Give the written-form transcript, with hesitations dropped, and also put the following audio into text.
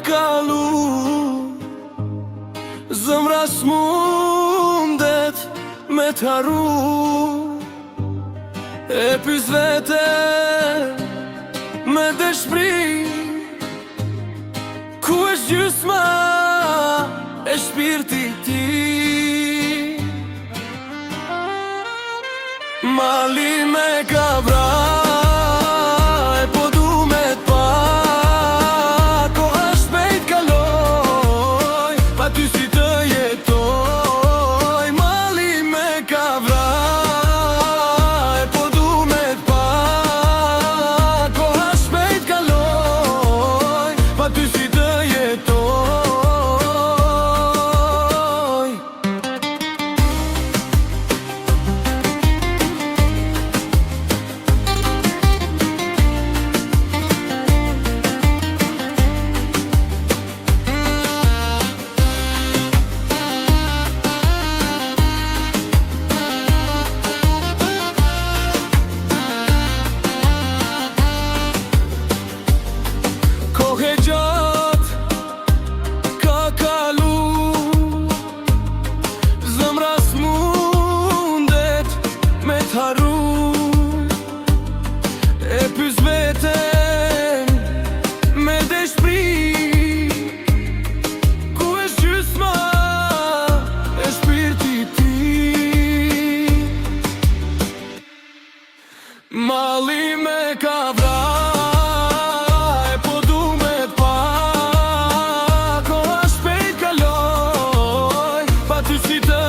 kalu, zëmra s'mundet me t'haru. E pys veten me dëshpri, ku është gjysma e shpirtit ti? Mali me ka vra, e po du me t'pa, koha shpejt kaloj, pa ty si të jetoj. Mali me ka vra, e po du me t'pa, koha shpejt kaloj, pa ty si të jetoj. Kohë gjatë ka kalu, zëmra s'mundet me t'haru. E pys veten me dëshpri, ku është gjysma e shpirtit ti? Mali me ka vra, e po du me t'pa, koha shpejt kaloj, pa ty si të